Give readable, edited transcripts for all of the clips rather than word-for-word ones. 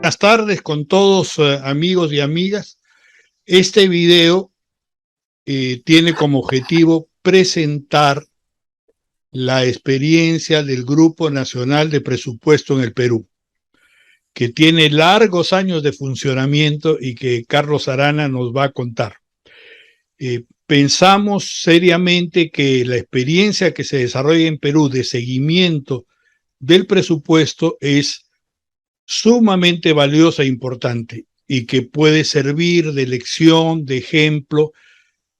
Buenas tardes con todos amigos y amigas. Este video tiene como objetivo presentar la experiencia del Grupo Nacional de Presupuesto en el Perú, que tiene largos años de funcionamiento y que Carlos Arana nos va a contar. Pensamos seriamente que la experiencia que se desarrolla en Perú de seguimiento del presupuesto es sumamente valiosa e importante y que puede servir de lección, de ejemplo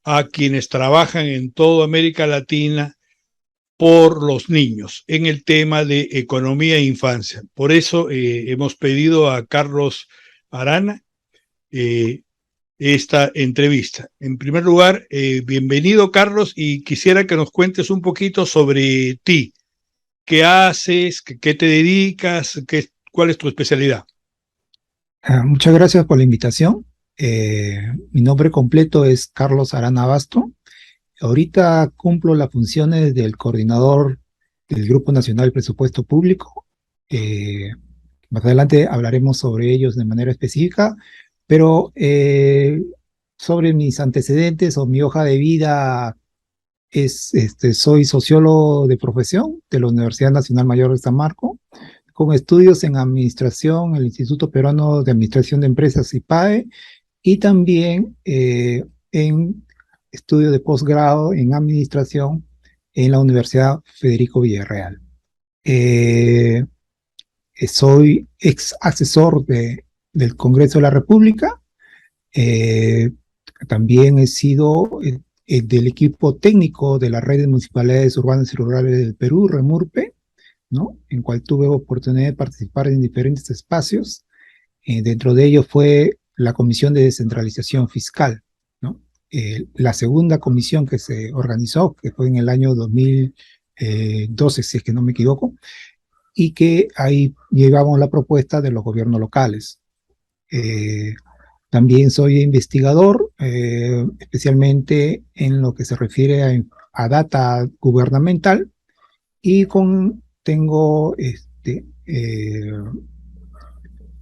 a quienes trabajan en toda América Latina por los niños en el tema de economía e infancia. Por eso hemos pedido a Carlos Arana esta entrevista. En primer lugar, bienvenido Carlos, y quisiera que nos cuentes un poquito sobre ti. ¿Qué haces? ¿Qué te dedicas? ¿Cuál es tu especialidad? Muchas gracias por la invitación. Mi nombre completo es Carlos Arana Basto. Ahorita cumplo las funciones del coordinador del Grupo Nacional de Presupuesto Público. Más adelante hablaremos sobre ellos de manera específica, pero sobre mis antecedentes o mi hoja de vida soy sociólogo de profesión de la Universidad Nacional Mayor de San Marcos, con estudios en administración, el Instituto Peruano de Administración de Empresas IPAE, y también en estudio de posgrado en administración en la Universidad Federico Villarreal. Soy ex asesor del Congreso de la República. También he sido del equipo técnico de la Red de Municipalidades Urbanas y Rurales del Perú, REMURPE, ¿no? En cual tuve oportunidad de participar en diferentes espacios. Dentro de ellos fue la Comisión de Descentralización Fiscal, ¿no? La segunda comisión que se organizó, que fue en el año 2012, si es que no me equivoco, y que ahí llevamos la propuesta de los gobiernos locales. También soy investigador, especialmente en lo que se refiere a data gubernamental, y tengo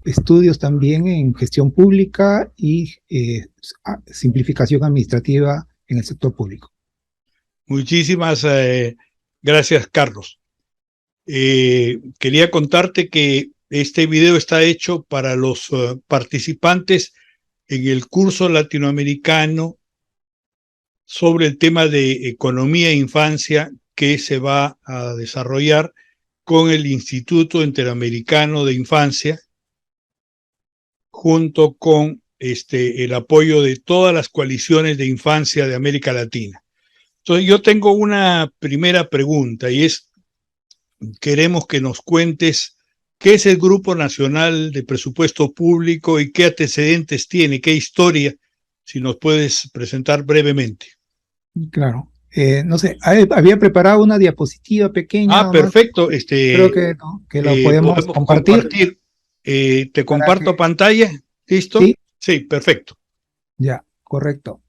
estudios también en gestión pública y simplificación administrativa en el sector público. Muchísimas gracias, Carlos. Quería contarte que este video está hecho para los participantes en el curso latinoamericano sobre el tema de economía e infancia que se va a desarrollar con el Instituto Interamericano de Infancia, junto con el apoyo de todas las coaliciones de infancia de América Latina. Entonces yo tengo una primera pregunta, y es, queremos que nos cuentes qué es el Grupo Nacional de Presupuesto Público y qué antecedentes tiene, qué historia, si nos puedes presentar brevemente. Claro. No sé, había preparado una diapositiva pequeña. Perfecto. Creo que, ¿no?, que lo podemos compartir. Te comparto pantalla. ¿Listo? ¿Sí? Sí, perfecto. Ya, correcto.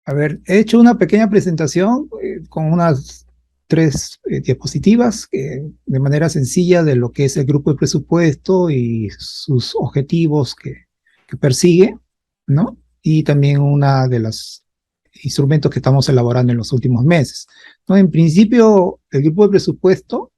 A ver, he hecho una pequeña presentación con unas 3 diapositivas de manera sencilla de lo que es el grupo de presupuesto y sus objetivos que persigue, ¿no? Y también una de los instrumentos que estamos elaborando en los últimos meses, ¿no? En principio, el grupo de presupuesto,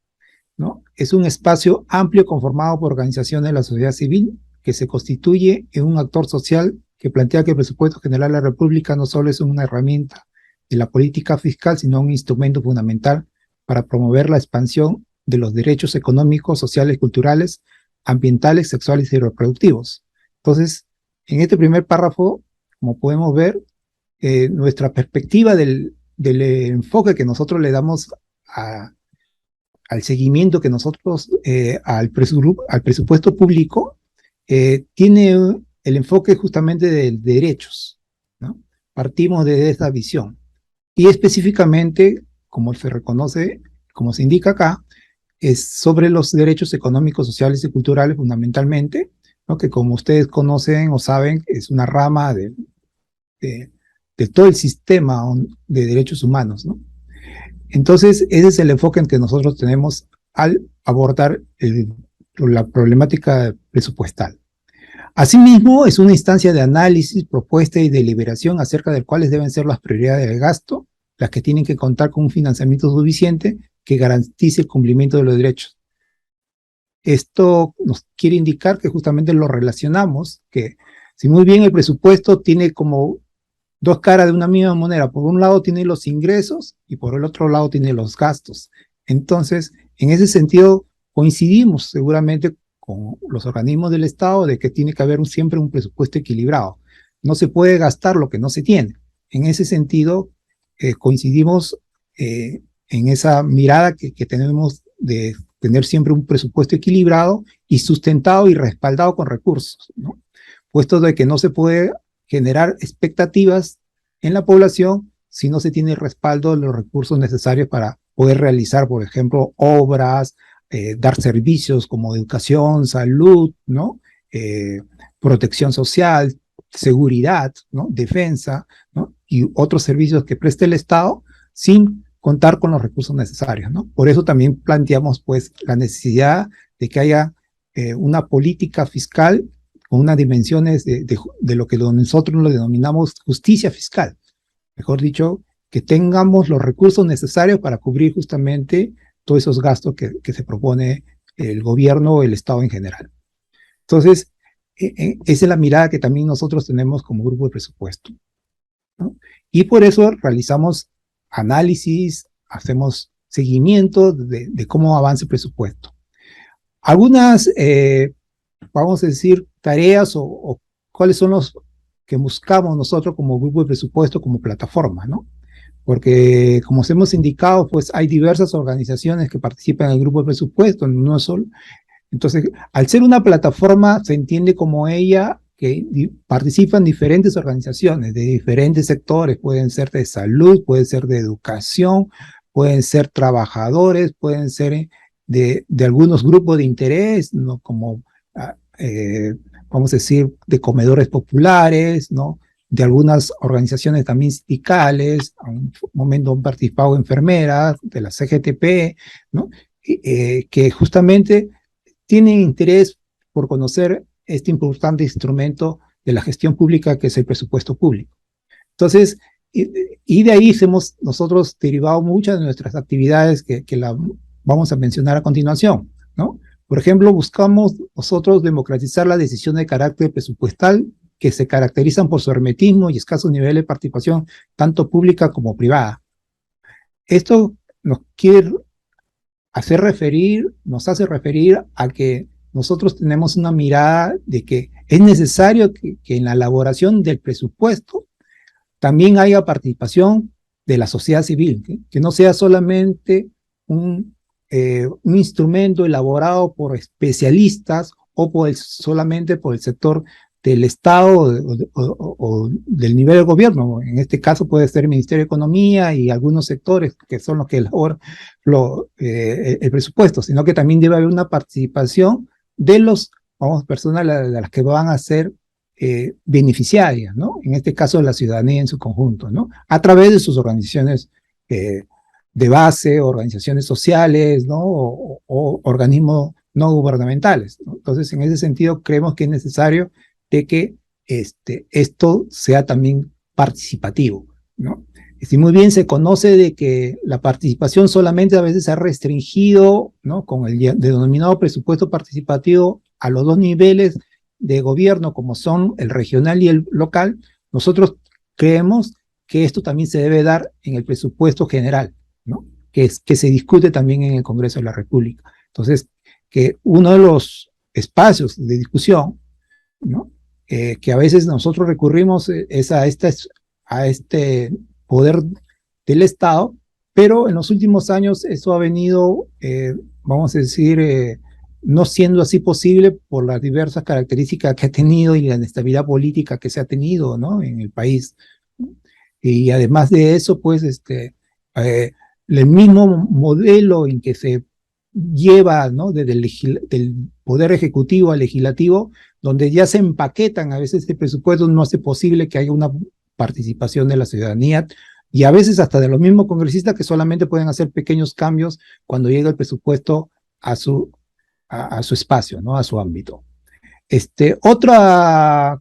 ¿no?, es un espacio amplio conformado por organizaciones de la sociedad civil que se constituye en un actor social que plantea que el presupuesto general de la República no solo es una herramienta de la política fiscal, sino un instrumento fundamental para promover la expansión de los derechos económicos, sociales, culturales, ambientales, sexuales y reproductivos. Entonces, en este primer párrafo, como podemos ver, nuestra perspectiva del enfoque que nosotros le damos al seguimiento que nosotros al presupuesto público, tiene el enfoque justamente de derechos, ¿no? Partimos de esa visión. Y específicamente, como se reconoce, como se indica acá, es sobre los derechos económicos, sociales y culturales fundamentalmente, ¿no?, que como ustedes conocen o saben, es una rama de todo el sistema de derechos humanos, ¿no? Entonces, ese es el enfoque en que nosotros tenemos al abordar el la problemática presupuestal. Asimismo, es una instancia de análisis, propuesta y deliberación acerca de cuáles deben ser las prioridades del gasto, las que tienen que contar con un financiamiento suficiente que garantice el cumplimiento de los derechos. Esto nos quiere indicar que justamente lo relacionamos, que si muy bien el presupuesto tiene como dos caras de una misma moneda, por un lado tiene los ingresos y por el otro lado tiene los gastos. Entonces, en ese sentido, coincidimos seguramente con los organismos del Estado de que tiene que haber siempre un presupuesto equilibrado. No se puede gastar lo que no se tiene. En ese sentido, coincidimos en esa mirada que tenemos de tener siempre un presupuesto equilibrado y sustentado y respaldado con recursos, ¿no? Puesto de que no se puede generar expectativas en la población si no se tiene respaldo de los recursos necesarios para poder realizar, por ejemplo, obras, dar servicios como educación, salud, ¿no? Protección social, seguridad, ¿no? Defensa, ¿no? Y otros servicios que preste el Estado sin contar con los recursos necesarios, ¿no? Por eso también planteamos, pues, la necesidad de que haya una política fiscal con unas dimensiones de lo que nosotros lo denominamos justicia fiscal. Mejor dicho, que tengamos los recursos necesarios para cubrir justamente todos esos gastos que se propone el gobierno o el Estado en general. Entonces, esa es la mirada que también nosotros tenemos como grupo de presupuesto, ¿no? Y por eso realizamos análisis, hacemos seguimiento de cómo avanza el presupuesto. Algunas, vamos a decir, tareas o cuáles son los que buscamos nosotros como grupo de presupuesto, como plataforma, ¿no? Porque, como os hemos indicado, pues hay diversas organizaciones que participan en el grupo de presupuesto, no es solo. Entonces, al ser una plataforma, se entiende como ella que participan diferentes organizaciones de diferentes sectores, pueden ser de salud, pueden ser de educación, pueden ser trabajadores, pueden ser de algunos grupos de interés, ¿no? Como, vamos a decir, de comedores populares, ¿no? De algunas organizaciones también sindicales, a un momento han participado enfermeras, de la CGTP, ¿no? Que justamente tienen interés por conocer este importante instrumento de la gestión pública que es el presupuesto público. Entonces, y de ahí hemos nosotros derivado muchas de nuestras actividades que la vamos a mencionar a continuación, ¿no? Por ejemplo, buscamos nosotros democratizar la decisión de carácter presupuestal que se caracterizan por su hermetismo y escasos niveles de participación, tanto pública como privada. Esto nos hace referir a que nosotros tenemos una mirada de que es necesario que en la elaboración del presupuesto también haya participación de la sociedad civil, que no sea solamente un instrumento elaborado por especialistas o solamente por el sector del Estado o del nivel del gobierno. En este caso puede ser el Ministerio de Economía y algunos sectores que son los que elaboran el presupuesto, sino que también debe haber una participación de personas de las que van a ser beneficiarias, ¿no? En este caso, la ciudadanía en su conjunto, ¿no? A través de sus organizaciones de base, organizaciones sociales, ¿no? O organismos no gubernamentales, ¿no? Entonces, en ese sentido, creemos que es necesario de que esto sea también participativo, ¿no? Si muy bien se conoce de que la participación solamente a veces se ha restringido, ¿no? Con el denominado presupuesto participativo a los dos niveles de gobierno, como son el regional y el local, nosotros creemos que esto también se debe dar en el presupuesto general, ¿no? Que se discute también en el Congreso de la República. Entonces, que uno de los espacios de discusión, ¿no? Que a veces nosotros recurrimos es a este poder del Estado, pero en los últimos años eso ha venido, vamos a decir, no siendo así posible por las diversas características que ha tenido y la inestabilidad política que se ha tenido, ¿no? En el país. Y además de eso, pues, el mismo modelo en que se lleva, ¿no? Desde del poder ejecutivo al legislativo, donde ya se empaquetan, a veces el presupuesto no hace posible que haya una participación de la ciudadanía y a veces hasta de los mismos congresistas que solamente pueden hacer pequeños cambios cuando llega el presupuesto a su a su espacio, ¿no? A su ámbito. Otra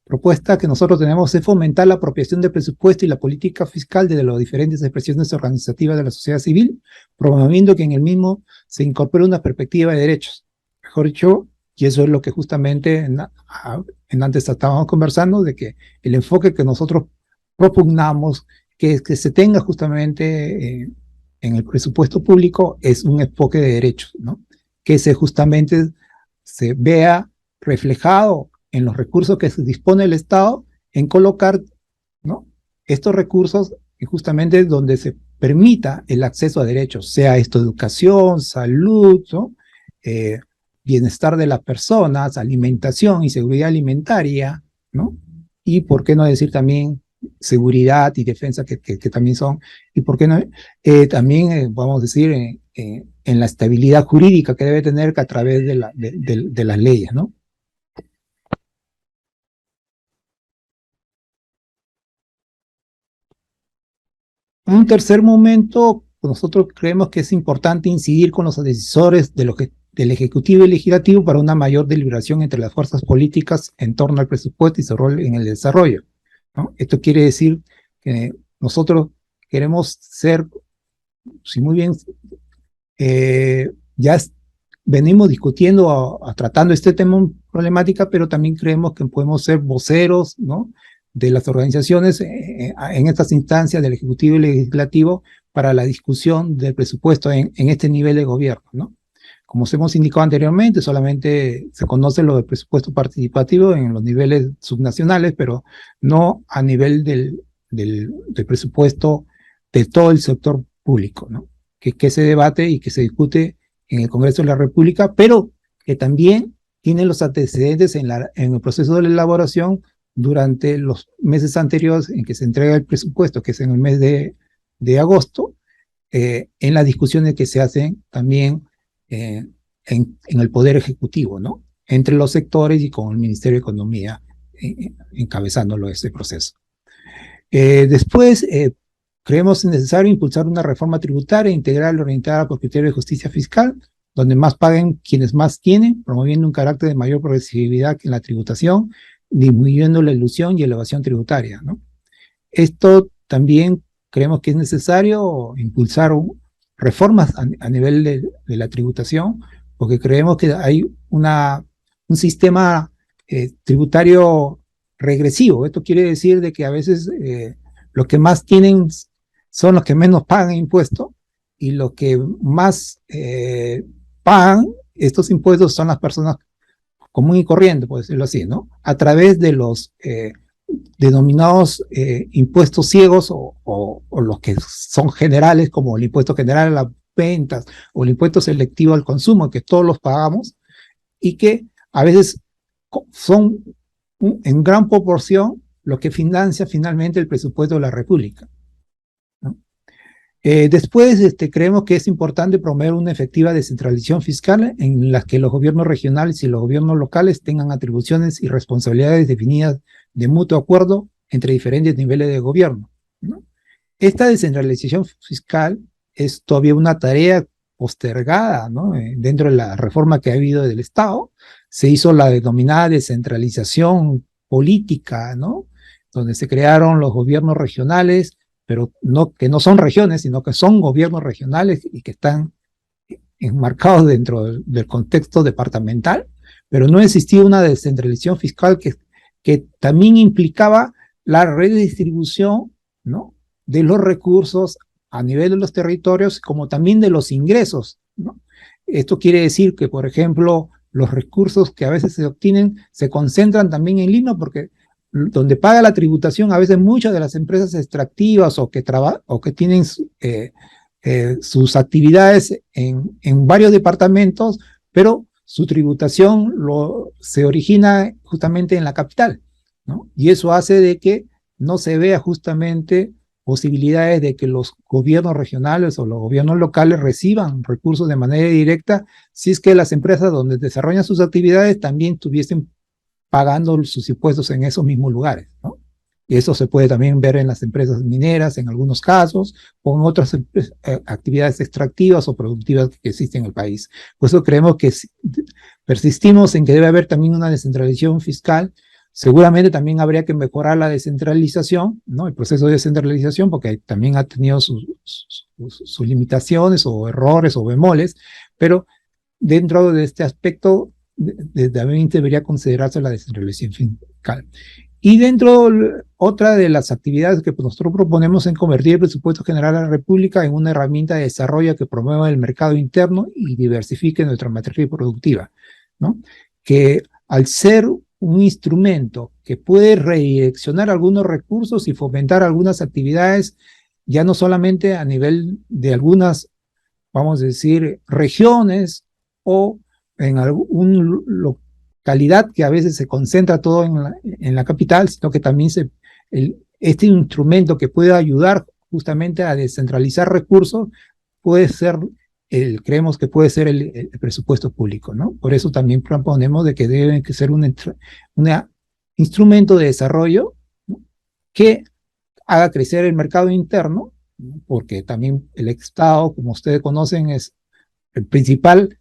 propuesta que nosotros tenemos es fomentar la apropiación del presupuesto y la política fiscal desde las diferentes expresiones organizativas de la sociedad civil, promoviendo que en el mismo se incorpore una perspectiva de derechos. Mejor dicho, y eso es lo que justamente en antes estábamos conversando, de que el enfoque que nosotros propugnamos, que se tenga justamente en el presupuesto público, es un enfoque de derechos, ¿no? Que justamente se vea reflejado en los recursos que se dispone el Estado en colocar, ¿no?, estos recursos justamente donde se permita el acceso a derechos, sea esto educación, salud, ¿no?, bienestar de las personas, alimentación y seguridad alimentaria, ¿no? Y por qué no decir también seguridad y defensa que también son, y por qué no también, vamos a decir, en la estabilidad jurídica que debe tener a través de las leyes, ¿no? Un tercer momento, nosotros creemos que es importante incidir con los decisores del Ejecutivo y Legislativo para una mayor deliberación entre las fuerzas políticas en torno al presupuesto y su rol en el desarrollo, ¿no? Esto quiere decir que nosotros queremos ser, si muy bien ya venimos discutiendo, tratando este tema problemática, pero también creemos que podemos ser voceros, ¿no?, de las organizaciones en estas instancias del Ejecutivo y Legislativo para la discusión del presupuesto en este nivel de gobierno, ¿no? Como os hemos indicado anteriormente, solamente se conoce lo del presupuesto participativo en los niveles subnacionales, pero no a nivel del presupuesto de todo el sector público, ¿no? Que se debate y que se discute en el Congreso de la República, pero que también tiene los antecedentes en el proceso de la elaboración durante los meses anteriores en que se entrega el presupuesto, que es en el mes de agosto, en las discusiones que se hacen también en el Poder Ejecutivo, ¿no?, entre los sectores y con el Ministerio de Economía encabezándolo este proceso. Después, creemos necesario impulsar una reforma tributaria integral orientada por criterios de justicia fiscal, donde más paguen quienes más tienen, promoviendo un carácter de mayor progresividad en la tributación, disminuyendo la ilusión y elevación tributaria, ¿no? Esto también creemos que es necesario impulsar reformas a nivel de la tributación, porque creemos que hay un sistema tributario regresivo. Esto quiere decir de que a veces los que más tienen son los que menos pagan impuestos, y los que más pagan estos impuestos son las personas común y corriente, por decirlo así, ¿no?, a través de los denominados impuestos ciegos o los que son generales, como el impuesto general a las ventas o el impuesto selectivo al consumo, que todos los pagamos y que a veces son en gran proporción lo que financia finalmente el presupuesto de la República, ¿no? Después, creemos que es importante promover una efectiva descentralización fiscal en la que los gobiernos regionales y los gobiernos locales tengan atribuciones y responsabilidades definidas de mutuo acuerdo entre diferentes niveles de gobierno, ¿no? Esta descentralización fiscal es todavía una tarea postergada, ¿no? Dentro de la reforma que ha habido del Estado, se hizo la denominada descentralización política, ¿no?, donde se crearon los gobiernos regionales, pero que no son regiones, sino que son gobiernos regionales y que están enmarcados dentro del contexto departamental, pero no existía una descentralización fiscal que también implicaba la redistribución, ¿no?, de los recursos a nivel de los territorios, como también de los ingresos, ¿no? Esto quiere decir que, por ejemplo, los recursos que a veces se obtienen se concentran también en Lima, porque donde paga la tributación a veces muchas de las empresas extractivas o que tienen sus actividades en varios departamentos, pero su tributación se origina justamente en la capital, ¿no? Y eso hace de que no se vea justamente posibilidades de que los gobiernos regionales o los gobiernos locales reciban recursos de manera directa, si es que las empresas donde desarrollan sus actividades también estuviesen pagando sus impuestos en esos mismos lugares, ¿no? Y eso se puede también ver en las empresas mineras en algunos casos, o en otras actividades extractivas o productivas que existen en el país. Por eso creemos que persistimos en que debe haber también una descentralización fiscal. Seguramente también habría que mejorar la descentralización, ¿no? El proceso de descentralización, porque también ha tenido sus limitaciones o errores o bemoles, pero dentro de este aspecto también debería considerarse la descentralización fiscal. Y dentro, otra de las actividades que nosotros proponemos es convertir el presupuesto general de la República en una herramienta de desarrollo que promueva el mercado interno y diversifique nuestra matriz productiva, ¿no? Que al ser un instrumento que puede redireccionar algunos recursos y fomentar algunas actividades, ya no solamente a nivel de algunas, vamos a decir, regiones o en algún localidad que a veces se concentra todo en la capital, sino que también este instrumento que puede ayudar justamente a descentralizar recursos puede ser, creemos que puede ser el presupuesto público, ¿no? Por eso también proponemos de que debe ser un instrumento de desarrollo, ¿no?, que haga crecer el mercado interno, ¿no?, porque también el Estado, como ustedes conocen, es el principal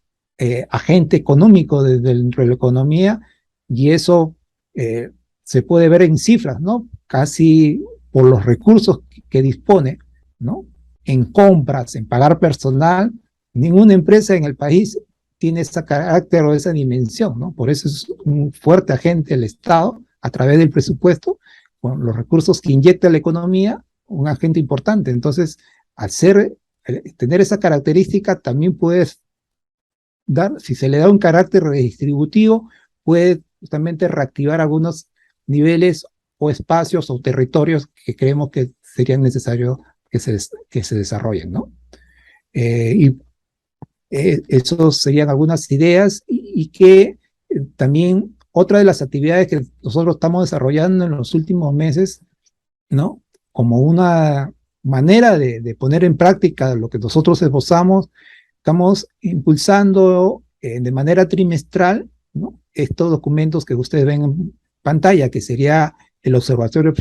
agente económico dentro de la economía, y eso se puede ver en cifras, ¿no? Casi por los recursos que dispone, ¿no?, en compras, en pagar personal, ninguna empresa en el país tiene ese carácter o esa dimensión, ¿no? Por eso es un fuerte agente el Estado, a través del presupuesto, con los recursos que inyecta la economía, un agente importante. Entonces, al tener esa característica, también puedes dar, si se le da un carácter redistributivo, puede justamente reactivar algunos niveles o espacios o territorios que creemos que serían necesarios que se desarrollen, ¿no? Esas serían algunas ideas, y que también otra de las actividades que nosotros estamos desarrollando en los últimos meses, ¿no?, como una manera de poner en práctica lo que nosotros esbozamos, estamos impulsando de manera trimestral, ¿no?, estos documentos que ustedes ven en pantalla, que sería el Observatorio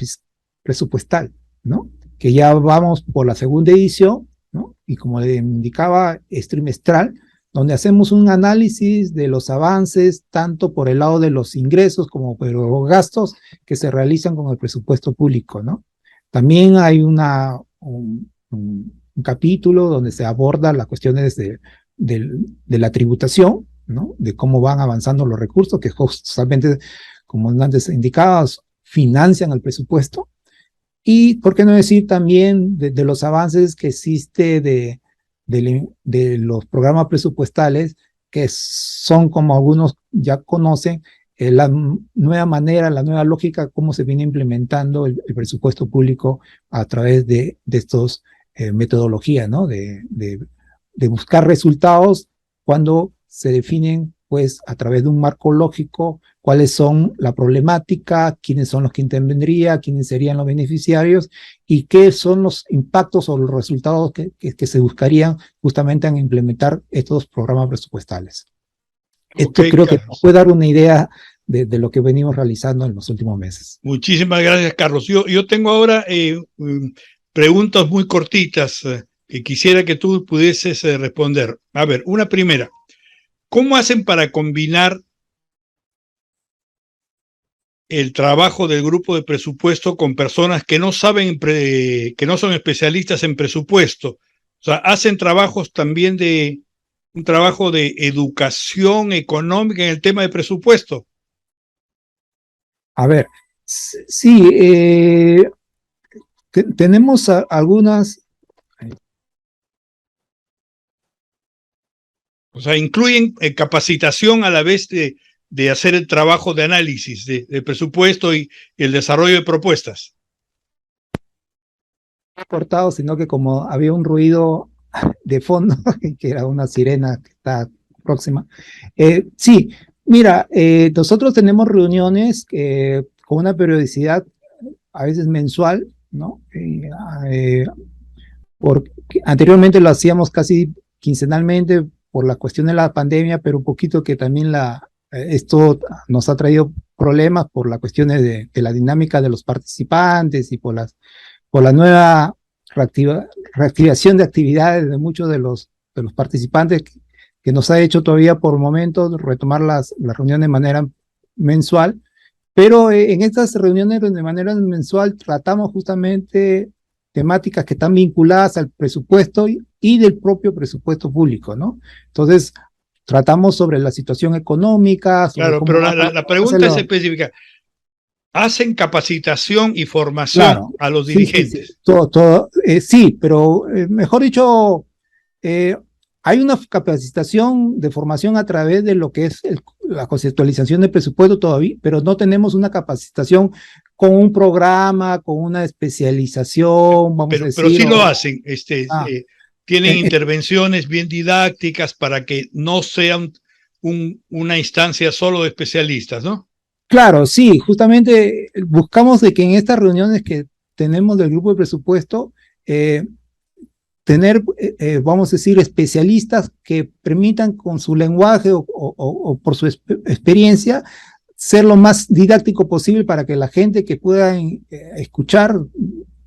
Presupuestal, ¿no?, que ya vamos por la segunda edición, ¿no?, y como le indicaba, es trimestral, donde hacemos un análisis de los avances, tanto por el lado de los ingresos como por los gastos que se realizan con el presupuesto público, ¿no? También hay un capítulo donde se aborda las cuestiones de la tributación, ¿no?, de cómo van avanzando los recursos, que justamente, como antes indicaba, financian el presupuesto. Y, ¿por qué no decir también de los avances que existe de los programas presupuestales, que son, como algunos ya conocen, la nueva manera, la nueva lógica, cómo se viene implementando el presupuesto público a través de estos metodologías, ¿no?, de buscar resultados cuando se definen, pues, a través de un marco lógico, cuáles son la problemática, quiénes son los que intervendrían, quiénes serían los beneficiarios, y qué son los impactos o los resultados que se buscarían justamente en implementar estos programas presupuestales. Esto creo que nos puede dar una idea de lo que venimos realizando en los últimos meses. Muchísimas gracias, Carlos. Yo tengo ahora preguntas muy cortitas que quisiera que tú pudieses responder. A ver, una primera. ¿Cómo hacen para combinar el trabajo del grupo de presupuesto con personas que no saben, que no son especialistas en presupuesto? O sea, ¿hacen trabajos también un trabajo de educación económica en el tema de presupuesto? A ver, sí, tenemos algunas... O sea, incluyen capacitación a la vez de hacer el trabajo de análisis de presupuesto y el desarrollo de propuestas. No cortado, sino que como había un ruido de fondo, que era una sirena que está próxima. Sí, mira, nosotros tenemos reuniones con una periodicidad a veces mensual, ¿no? Porque anteriormente lo hacíamos casi quincenalmente por la cuestión de la pandemia, pero un poquito que también Esto nos ha traído problemas por las cuestiones de la dinámica de los participantes y por la nueva reactivación de actividades de muchos de los participantes que nos ha hecho todavía por momentos retomar las reuniones de manera mensual, pero en estas reuniones de manera mensual tratamos justamente temáticas que están vinculadas al presupuesto y del propio presupuesto público, ¿no? Entonces, tratamos sobre la situación económica, sobre Claro, cómo pero va la pregunta es específica. ¿Hacen capacitación y formación claro, a los sí, sí, sí, dirigentes? sí, pero mejor dicho, eh, hay una capacitación de formación a través de lo que es la conceptualización del presupuesto todavía, pero no tenemos una capacitación con un programa, con una especialización, vamos a Pero decir, sí lo hacen, ah, tienen eh, eh, intervenciones bien didácticas para que no sea una instancia solo de especialistas, ¿no? claro, sí, justamente buscamos de que en estas reuniones que tenemos del grupo de presupuesto, eh, tener, vamos a decir, especialistas que permitan con su lenguaje o por su experiencia ser lo más didáctico posible para que la gente que pueda escuchar,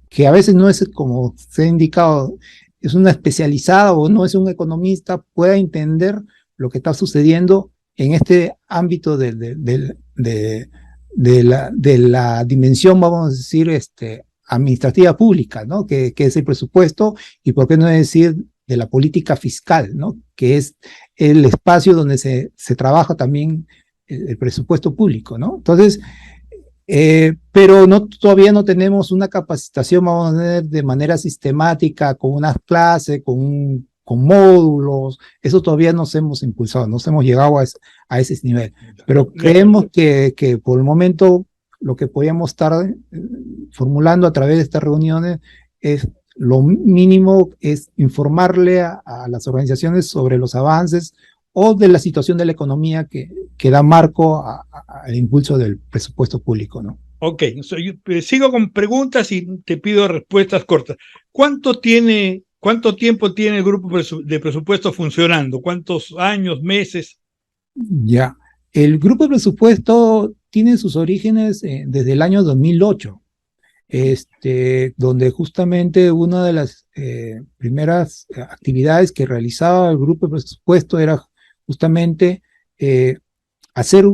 que a veces no es como se ha indicado, es una especializada o no es un economista, pueda entender lo que está sucediendo en este ámbito de la dimensión, vamos a decir, administrativa pública, ¿no? Que es el presupuesto y por qué no decir de la política fiscal, ¿no? Que es el espacio donde se trabaja también el presupuesto público, ¿no? Entonces, pero no, todavía no tenemos una capacitación, vamos a ver, de manera sistemática, con unas clases, con módulos, eso todavía nos hemos impulsado, nos hemos llegado a ese nivel, pero creemos que por el momento lo que podíamos estar formulando a través de estas reuniones es lo mínimo, es informarle a las organizaciones sobre los avances o de la situación de la economía que da marco al impulso del presupuesto público, ¿no? Ok, sigo con preguntas y te pido respuestas cortas. ¿Cuánto tiempo tiene el grupo de presupuesto funcionando? ¿Cuántos años, meses? Ya, el grupo de presupuesto tiene sus orígenes desde el año 2008, donde justamente una de las primeras actividades que realizaba el grupo de presupuesto era justamente hacer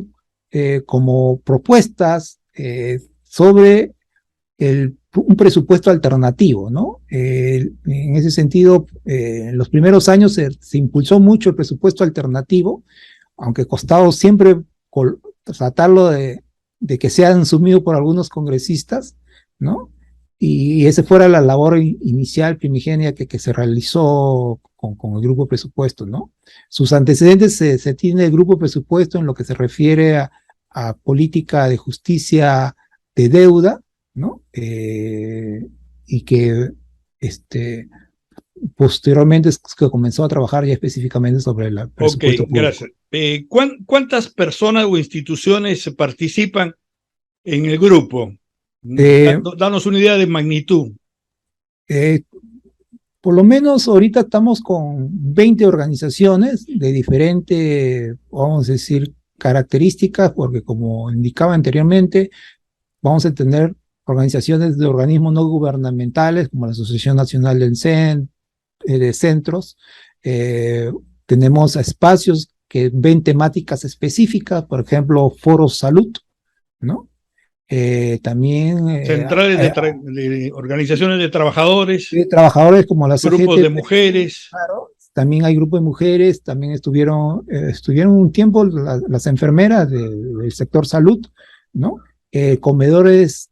como propuestas sobre un presupuesto alternativo, ¿no? En ese sentido, en los primeros años se impulsó mucho el presupuesto alternativo, aunque costado siempre tratarlo de que sea asumido por algunos congresistas, ¿no? Y esa fuera la labor inicial, primigenia, que se realizó con el grupo de presupuesto, ¿no? Sus antecedentes se tiene el grupo de presupuesto en lo que se refiere a política de justicia de deuda, ¿no? Y que posteriormente es que comenzó a trabajar ya específicamente sobre el Ok, presupuesto público. gracias. ¿Cuántas personas o instituciones participan en el grupo? Eh, Danos una idea de magnitud. eh, por lo menos ahorita estamos con 20 organizaciones de diferentes, vamos a decir, características, porque como indicaba anteriormente, vamos a tener organizaciones de organismos no gubernamentales, como la Asociación Nacional de Centros. Eh, Tenemos espacios que ven temáticas específicas, por ejemplo, foros salud, ¿no? También Centrales de organizaciones de trabajadores, trabajadores como la grupos de CGTP, mujeres. claro, también hay grupos de mujeres, también estuvieron un tiempo las enfermeras del sector salud, ¿no? Comedores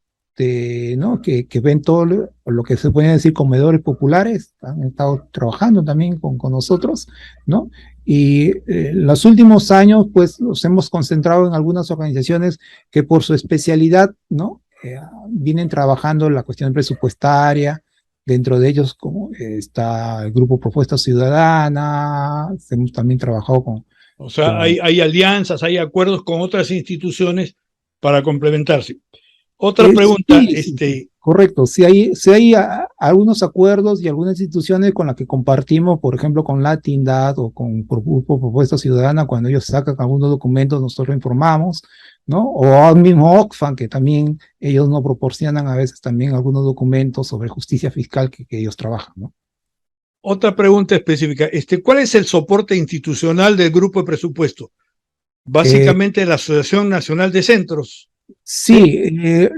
¿no? Que ven todo lo que se puede decir comedores populares, han estado trabajando también con nosotros, ¿no? Y los últimos años, pues, nos hemos concentrado en algunas organizaciones que por su especialidad, ¿no? Vienen trabajando la cuestión presupuestaria. Dentro de ellos como está el grupo Propuesta Ciudadana, hemos también trabajado O sea, hay alianzas, hay acuerdos con otras instituciones para complementarse. Otra pregunta, Sí, correcto. Si hay algunos acuerdos y algunas instituciones con las que compartimos, por ejemplo, con Latindad o con Grupo Propuesta Ciudadana, cuando ellos sacan algunos documentos, nosotros informamos, ¿no? O al mismo Oxfam, que también ellos nos proporcionan a veces también algunos documentos sobre justicia fiscal que ellos trabajan, ¿no? otra pregunta específica. ¿Cuál es el soporte institucional del grupo de presupuesto? Eh, Básicamente la Asociación Nacional de Centros. ¿Sí? Sí,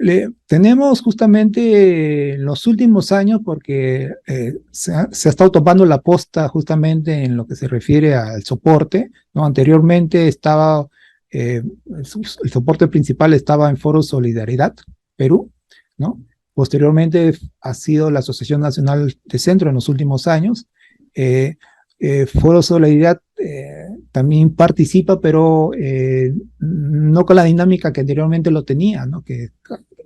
tenemos justamente en los últimos años, porque se ha estado tomando la posta justamente en lo que se refiere al soporte, ¿no? Anteriormente estaba, el soporte principal estaba en Foro Solidaridad, Perú, ¿no? Posteriormente ha sido la Asociación Nacional de Centro en los últimos años. Eh, Foro Solidaridad también participa, pero no con la dinámica que anteriormente lo tenía, ¿no? Que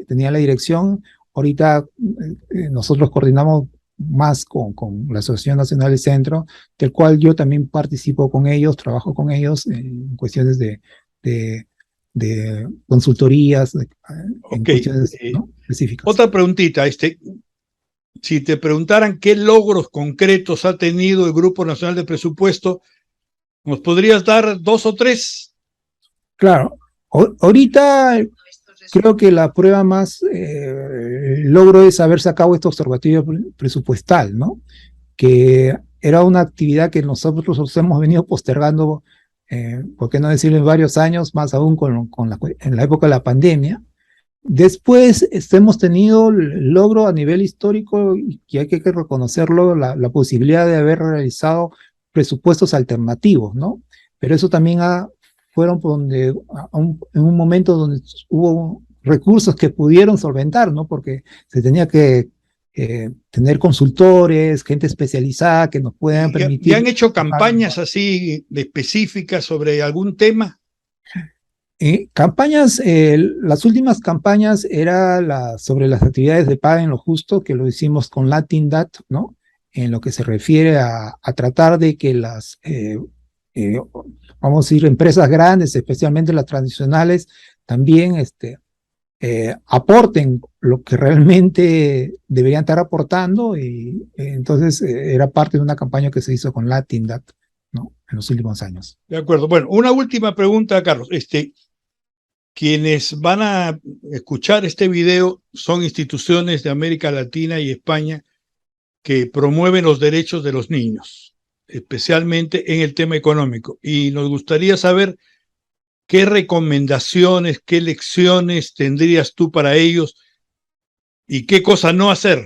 tenía la dirección. Ahorita nosotros coordinamos más con la Asociación Nacional de Centro, del cual yo también participo con ellos, trabajo con ellos en cuestiones de, de consultorías, en Ok. cuestiones, ¿no?, específicas. Otra preguntita. Si te preguntaran qué logros concretos ha tenido el Grupo Nacional de Presupuesto, ¿nos podrías dar 2 o 3? Claro, ahorita creo que la prueba más logro es haber sacado este observatorio presupuestal, ¿no? Que era una actividad que nosotros hemos venido postergando, por qué no decirlo, en varios años, más aún en la época de la pandemia. Después hemos tenido el logro a nivel histórico, y que hay que reconocerlo, la posibilidad de haber realizado presupuestos alternativos, ¿no? Pero eso también fueron por donde, en un momento donde hubo recursos que pudieron solventar, ¿no? Porque se tenía que tener consultores, gente especializada que nos puedan ¿Y han permitir hecho trabajar. campañas así específicas sobre algún tema? Campañas, las últimas campañas era sobre las actividades de paga en lo justo, que lo hicimos con Latindad, ¿no? En lo que se refiere a tratar de que eh, vamos a decir, empresas grandes, especialmente las tradicionales, también aporten lo que realmente deberían estar aportando, y entonces era parte de una campaña que se hizo con Latindad, ¿no? En los últimos años. De acuerdo. Bueno, una última pregunta, Carlos. Quienes van a escuchar este video son instituciones de América Latina y España que promueven los derechos de los niños, especialmente en el tema económico. Y nos gustaría saber qué recomendaciones, qué lecciones tendrías tú para ellos y qué cosa no hacer.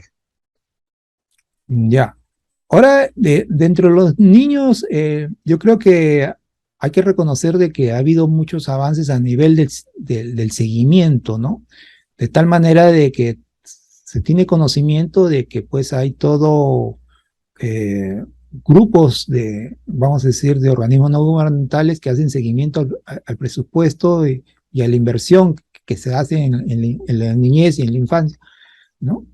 Ya. Ahora, dentro de los niños, yo creo que hay que reconocer de que ha habido muchos avances a nivel del seguimiento, ¿no? De tal manera de que se tiene conocimiento de que pues hay todo grupos vamos a decir, de organismos no gubernamentales que hacen seguimiento al presupuesto y a la inversión que se hace en la niñez y en la infancia, ¿no?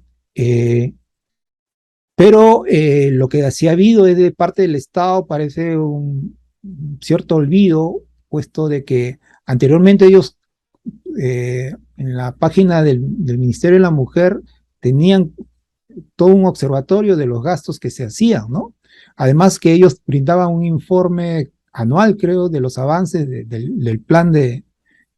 Pero lo que sí ha habido es de parte del Estado, parece un cierto olvido, puesto de que anteriormente ellos en la página del Ministerio de la Mujer tenían todo un observatorio de los gastos que se hacían, ¿no? Además que ellos brindaban un informe anual, creo, de los avances del plan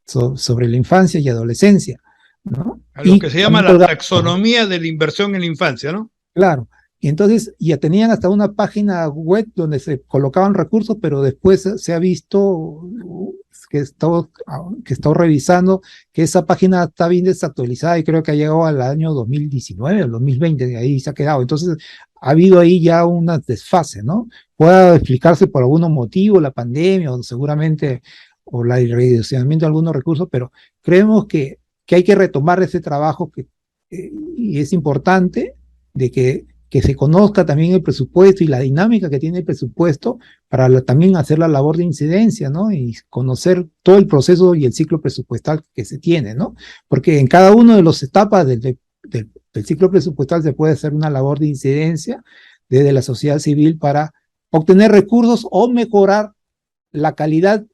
sobre la infancia y adolescencia, ¿no? A lo Y que se llama también la los gastos, taxonomía de la inversión en la infancia, ¿no? claro. Y entonces ya tenían hasta una página web donde se colocaban recursos, pero después se ha visto que he estado revisando que esa página está bien desactualizada, y creo que ha llegado al año 2019 o 2020, de ahí se ha quedado. Entonces ha habido ahí ya una desfase, ¿no? Puede explicarse por algún motivo, la pandemia o seguramente, o la redireccionamiento de algunos recursos, pero creemos que hay que retomar ese trabajo y es importante de que se conozca también el presupuesto y la dinámica que tiene el presupuesto para también hacer la labor de incidencia, ¿no? Y conocer todo el proceso y el ciclo presupuestal que se tiene, ¿no? Porque en cada una de las etapas del ciclo presupuestal se puede hacer una labor de incidencia desde la sociedad civil para obtener recursos o mejorar la calidad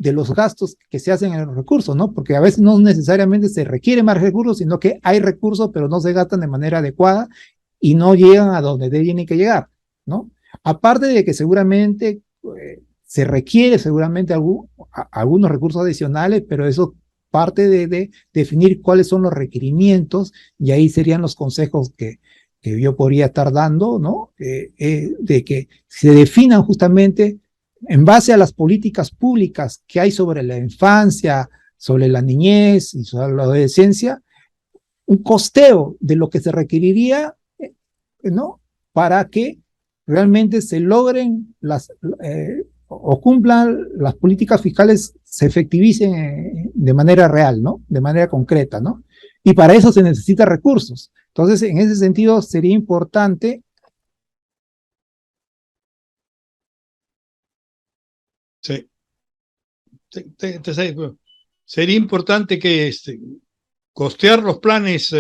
de los gastos que se hacen en los recursos, ¿no? Porque a veces no necesariamente se requiere más recursos, sino que hay recursos, pero no se gastan de manera adecuada y no llegan a donde tienen que llegar, ¿no? Aparte de que seguramente se requiere seguramente algunos recursos adicionales, pero eso parte de definir cuáles son los requerimientos y ahí serían los consejos que yo podría estar dando, ¿no? De que se definan justamente en base a las políticas públicas que hay sobre la infancia, sobre la niñez y sobre la adolescencia, un costeo de lo que se requeriría, ¿no? Para que realmente se logren o cumplan las políticas fiscales, se efectivicen de manera real, ¿no? De manera concreta, ¿no? Y para eso se necesitan recursos. Entonces, en ese sentido, sería importante. Sí. Sería importante que costear los planes.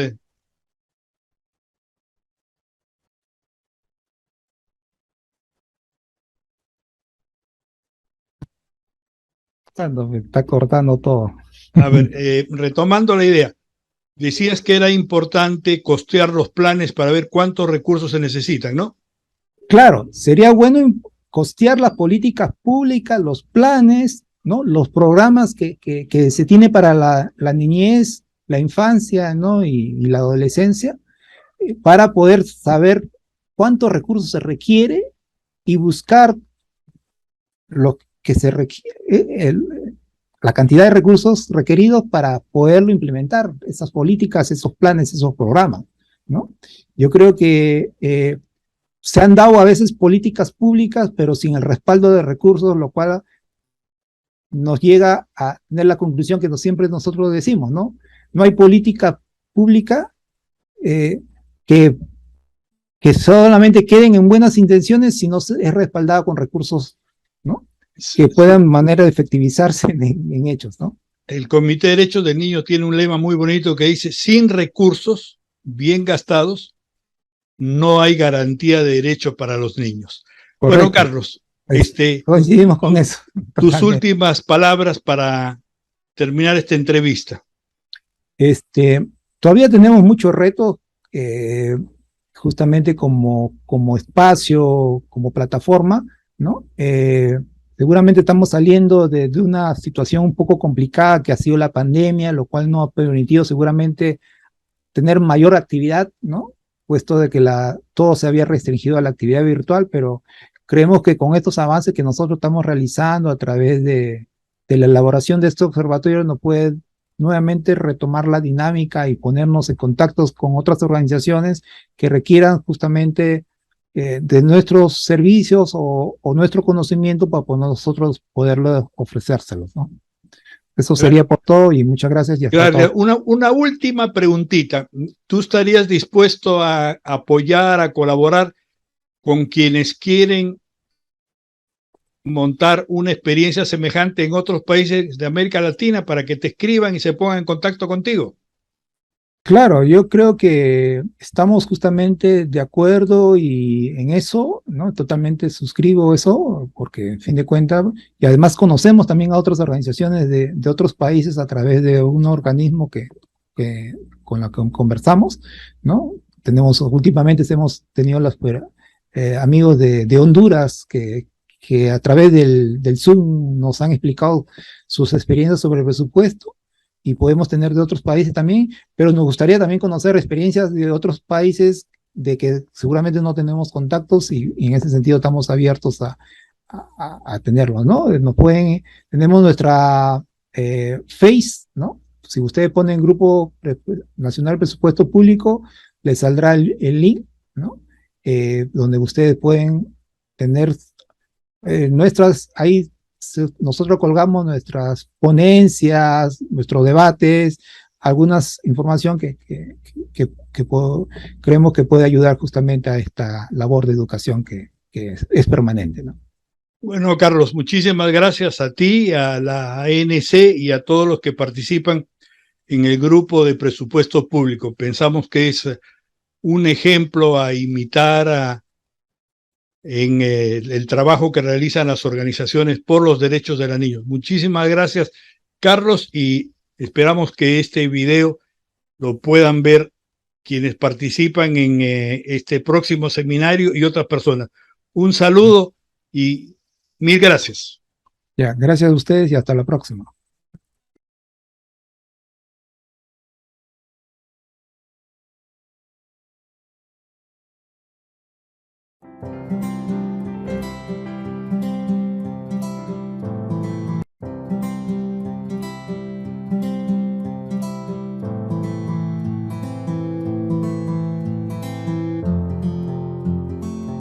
Me está cortando todo. A ver, retomando la idea, decías que era importante costear los planes para ver cuántos recursos se necesitan, ¿no? Claro, sería bueno costear las políticas públicas, los planes, ¿no? Los programas que se tiene para la niñez, la infancia, ¿no? Y la adolescencia, para poder saber cuántos recursos se requiere y buscar lo que se requiere, la cantidad de recursos requeridos para poderlo implementar, esas políticas, esos planes, esos programas, ¿no? Yo creo que se han dado a veces políticas públicas, pero sin el respaldo de recursos, lo cual nos llega a tener la conclusión que siempre nosotros decimos, ¿no? No hay política pública que solamente queden en buenas intenciones si no es respaldada con recursos, ¿no? Que puedan de manera de efectivizarse en hechos, ¿no? El Comité de Derechos del Niño tiene un lema muy bonito que dice: sin recursos bien gastados, no hay garantía de derechos para los niños. Correcto. Bueno, Carlos, coincidimos con eso. Tus últimas palabras para terminar esta entrevista. Todavía tenemos muchos retos, justamente como espacio, como plataforma, ¿no? Seguramente estamos saliendo de una situación un poco complicada que ha sido la pandemia, lo cual no ha permitido seguramente tener mayor actividad, ¿no? Puesto de que todo se había restringido a la actividad virtual, pero creemos que con estos avances que nosotros estamos realizando a través de la elaboración de este observatorio nos puede nuevamente retomar la dinámica y ponernos en contactos con otras organizaciones que requieran justamente de nuestros servicios o nuestro conocimiento para nosotros poderlo ofrecérselos, ¿no? Eso sería por todo y muchas gracias. Y hasta claro, una última preguntita. ¿Tú estarías dispuesto a apoyar, a colaborar con quienes quieren montar una experiencia semejante en otros países de América Latina para que te escriban y se pongan en contacto contigo? Claro, yo creo que estamos justamente de acuerdo y en eso, ¿no? Totalmente suscribo eso, porque en fin de cuentas, y además conocemos también a otras organizaciones de otros países a través de un organismo con la que conversamos, ¿no? Últimamente hemos tenido los amigos de Honduras que a través del Zoom nos han explicado sus experiencias sobre el presupuesto. Y podemos tener de otros países también, pero nos gustaría también conocer experiencias de otros países de que seguramente no tenemos contactos y en ese sentido estamos abiertos a tenerlos, ¿no? Tenemos nuestra Face, ¿no? Si ustedes ponen Grupo Nacional Presupuesto Público, les saldrá el link, ¿no? Donde ustedes pueden tener ahí nosotros colgamos nuestras ponencias, nuestros debates, algunas información que creemos que puede ayudar justamente a esta labor de educación que es permanente, ¿no? Bueno, Carlos, muchísimas gracias a ti, a la ANC y a todos los que participan en el grupo de presupuesto público. Pensamos que es un ejemplo a imitar, en el trabajo que realizan las organizaciones por los derechos de los niños. Muchísimas gracias, Carlos, y esperamos que este video lo puedan ver quienes participan en este próximo seminario y otras personas. Un saludo y mil gracias. Ya, gracias a ustedes y hasta la próxima.